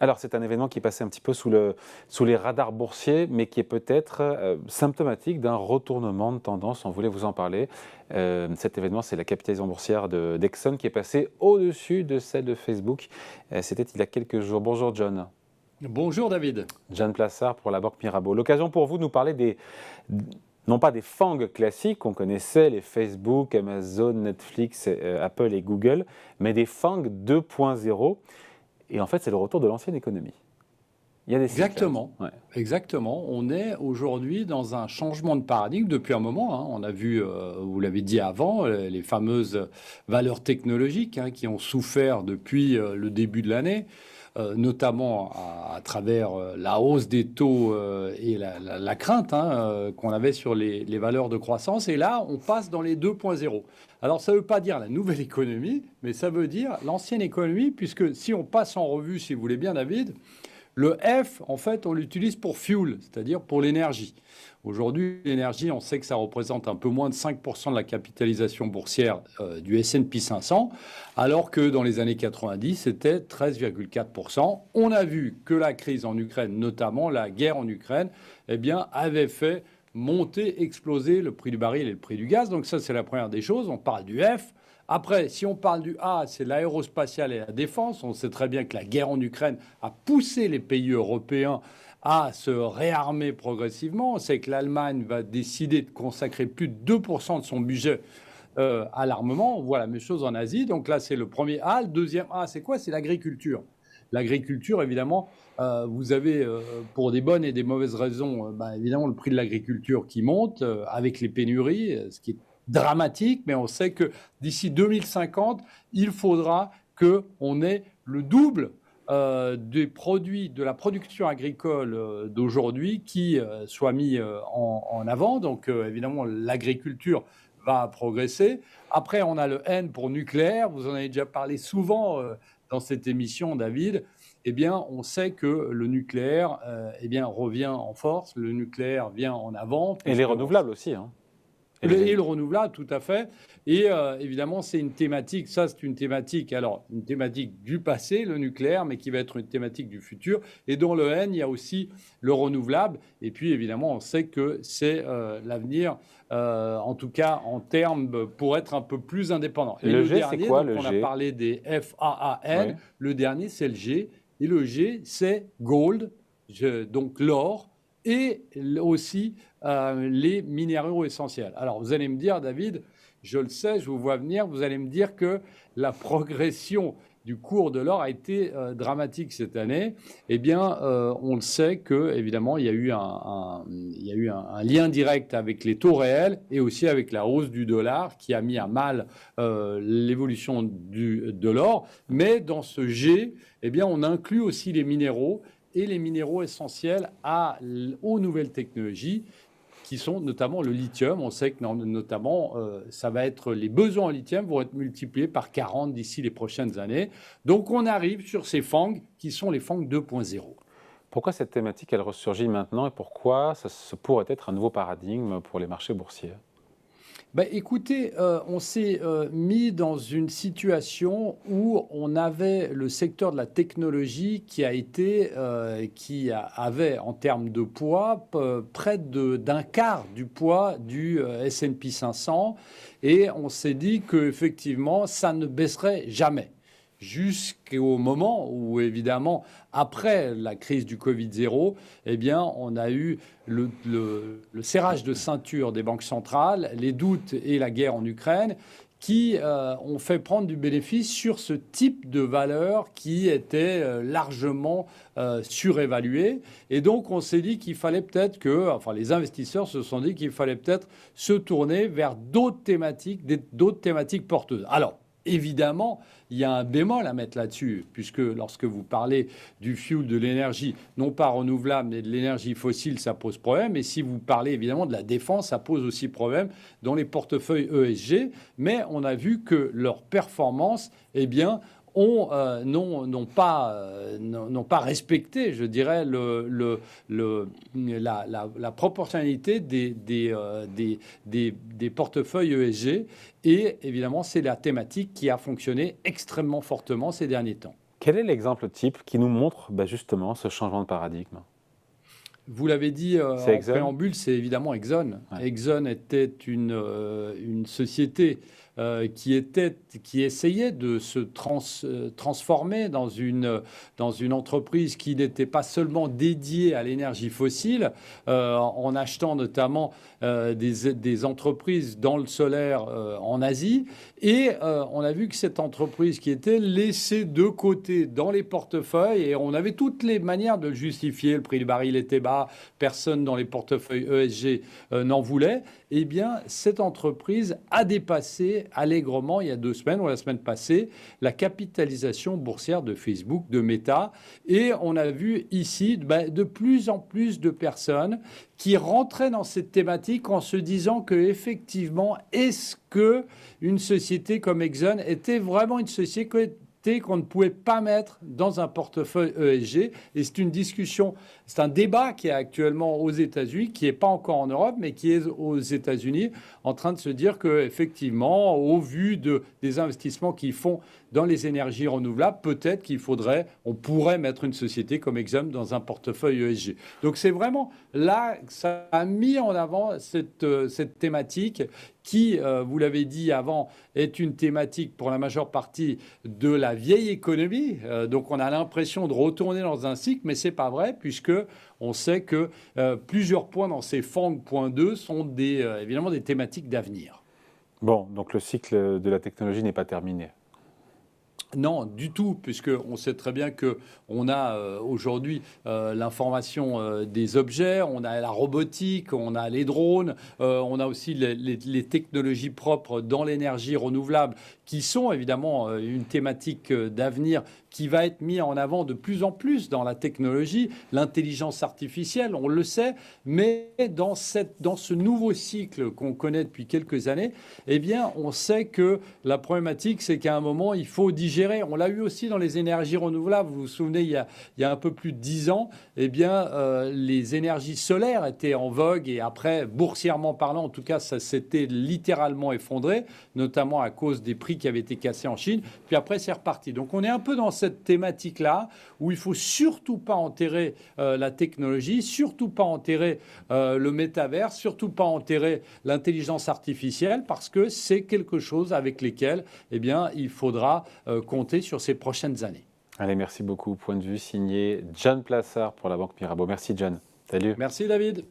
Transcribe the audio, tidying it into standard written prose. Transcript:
Alors, c'est un événement qui est passé un petit peu sous les radars boursiers, mais qui est peut-être symptomatique d'un retournement de tendance. On voulait vous en parler. Cet événement, c'est la capitalisation boursière d'Exxon qui est passée au-dessus de celle de Facebook. C'était il y a quelques jours. Bonjour John. Bonjour David. John Plassard pour la Banque Mirabeau. L'occasion pour vous de nous parler non pas des FANG classiques qu'on connaissait, les Facebook, Amazon, Netflix, Apple et Google, mais des FANG 2.0. Et en fait, c'est le retour de l'ancienne économie. Il y a des cycles. Exactement. Ouais. Exactement. On est aujourd'hui dans un changement de paradigme depuis un moment, hein. On a vu, vous l'avez dit avant, les fameuses valeurs technologiques, hein, qui ont souffert depuis le début de l'année, notamment à travers la hausse des taux et la crainte, hein, qu'on avait sur les valeurs de croissance. Et là, on passe dans les 2.0. Alors, ça ne veut pas dire la nouvelle économie, mais ça veut dire l'ancienne économie, puisque si on passe en revue, si vous voulez bien, David, le F, en fait, on l'utilise pour fuel, c'est-à-dire pour l'énergie. Aujourd'hui, l'énergie, on sait que ça représente un peu moins de 5% de la capitalisation boursière du S&P 500, alors que dans les années 90, c'était 13,4%. On a vu que la crise en Ukraine, notamment la guerre en Ukraine, eh bien, avait fait monter, exploser le prix du baril et le prix du gaz. Donc ça, c'est la première des choses. On parle du F. Après, si on parle du A, c'est l'aérospatiale et la défense. On sait très bien que la guerre en Ukraine a poussé les pays européens à se réarmer progressivement. On sait que l'Allemagne va décider de consacrer plus de 2% de son budget à l'armement. On voit la même chose en Asie. Donc là, c'est le premier A. Le deuxième A, c'est quoi? C'est l'agriculture. L'agriculture, évidemment, vous avez, pour des bonnes et des mauvaises raisons, évidemment, le prix de l'agriculture qui monte avec les pénuries, ce qui est dramatique, mais on sait que d'ici 2050, il faudra qu'on ait le double des produits de la production agricole d'aujourd'hui qui soit mis en avant. Donc, évidemment, l'agriculture va progresser. Après, on a le N pour nucléaire. Vous en avez déjà parlé souvent dans cette émission, David. Eh bien, on sait que le nucléaire revient en force. Le nucléaire vient en avant. Et les renouvelables aussi, hein. Et le renouvelable, tout à fait. Et évidemment, c'est une thématique, ça c'est une thématique, alors une thématique du passé, le nucléaire, mais qui va être une thématique du futur. Et dans le N, il y a aussi le renouvelable. Et puis évidemment, on sait que c'est l'avenir, en tout cas en termes pour être un peu plus indépendant. Et Le le G, dernier, c'est quoi donc le on a G? parlé des FAAN, Oui. le dernier c'est le G. Et le G, c'est gold, donc l'or, et aussi les minéraux essentiels. Alors, vous allez me dire, David, je le sais, je vous vois venir, vous allez me dire que la progression du cours de l'or a été dramatique cette année. Eh bien, on le sait que, évidemment, il y a eu un lien direct avec les taux réels et aussi avec la hausse du dollar qui a mis à mal l'évolution de l'or. Mais dans ce G, eh bien, on inclut aussi les minéraux et les minéraux essentiels aux nouvelles technologies qui sont notamment le lithium. On sait que notamment, ça va être, les besoins en lithium vont être multipliés par 40 d'ici les prochaines années. Donc, on arrive sur ces FANG qui sont les FANG 2.0. Pourquoi cette thématique, elle ressurgit maintenant et pourquoi ça pourrait être un nouveau paradigme pour les marchés boursiers? Écoutez, on s'est mis dans une situation où on avait le secteur de la technologie qui avait en termes de poids près d'un quart du poids du S&P 500, et on s'est dit qu'effectivement, ça ne baisserait jamais. Jusqu'au moment où, évidemment, après la crise du Covid-0, eh bien, on a eu le serrage de ceinture des banques centrales, les doutes et la guerre en Ukraine qui ont fait prendre du bénéfice sur ce type de valeur qui était largement surévalué. Et donc, on s'est dit qu'il fallait peut-être les investisseurs se sont dit qu'il fallait peut-être se tourner vers d'autres thématiques porteuses. Alors, évidemment, il y a un bémol à mettre là-dessus, puisque lorsque vous parlez du fuel, de l'énergie, non pas renouvelable, mais de l'énergie fossile, ça pose problème. Et si vous parlez évidemment de la défense, ça pose aussi problème dans les portefeuilles ESG. Mais on a vu que leur performance, eh bien, n'ont pas respecté, je dirais, la proportionnalité des portefeuilles ESG. Et évidemment, c'est la thématique qui a fonctionné extrêmement fortement ces derniers temps. Quel est l'exemple type qui nous montre justement ce changement de paradigme? Vous l'avez dit C'est en Exxon? préambule, c'est évidemment Exxon. Ouais. Exxon était une société qui essayait de se transformer dans une entreprise qui n'était pas seulement dédiée à l'énergie fossile, en achetant notamment des entreprises dans le solaire en Asie. Et on a vu que cette entreprise qui était laissée de côté dans les portefeuilles, et on avait toutes les manières de le justifier, le prix du baril était bas, personne dans les portefeuilles ESG n'en voulait, eh bien, cette entreprise a dépassé allègrement, il y a 2 semaines ou la semaine passée, la capitalisation boursière de Facebook, de Meta. Et on a vu ici de plus en plus de personnes qui rentraient dans cette thématique en se disant que effectivement, est-ce que une société comme Exxon était vraiment une société qu'on ne pouvait pas mettre dans un portefeuille ESG. Et c'est une discussion, c'est un débat qui est actuellement aux États-Unis, qui n'est pas encore en Europe, mais qui est aux États-Unis, en train de se dire qu'effectivement, au vu des investissements qu'ils font dans les énergies renouvelables, peut-être on pourrait mettre une société comme Exxon dans un portefeuille ESG. Donc c'est vraiment là que ça a mis en avant cette thématique qui, vous l'avez dit avant, est une thématique pour la majeure partie de la vieille économie. Donc on a l'impression de retourner dans un cycle, mais ce n'est pas vrai, puisque on sait que plusieurs points dans ces FANG.2 sont évidemment des thématiques d'avenir. Bon, donc le cycle de la technologie n'est pas terminé. Non, du tout, puisqu'on sait très bien qu'on a aujourd'hui l'information des objets, on a la robotique, on a les drones, on a aussi les technologies propres dans l'énergie renouvelable, qui sont évidemment une thématique d'avenir qui va être mise en avant de plus en plus dans la technologie, l'intelligence artificielle, on le sait, mais dans ce nouveau cycle qu'on connaît depuis quelques années, eh bien, on sait que la problématique, c'est qu'à un moment, il faut digérer. On l'a eu aussi dans les énergies renouvelables. Vous vous souvenez, il y a un peu plus de 10 ans, eh bien, les énergies solaires étaient en vogue et après, boursièrement parlant, en tout cas, ça s'était littéralement effondré, notamment à cause des prix qui avaient été cassés en Chine. Puis après, c'est reparti. Donc, on est un peu dans cette thématique-là où il ne faut surtout pas enterrer la technologie, surtout pas enterrer le métavers, surtout pas enterrer l'intelligence artificielle parce que c'est quelque chose avec lesquels eh bien, il faudra compter sur ces prochaines années. Allez, merci beaucoup. Point de vue signé John Plassard pour la Banque Mirabeau. Merci John. Salut. Merci David.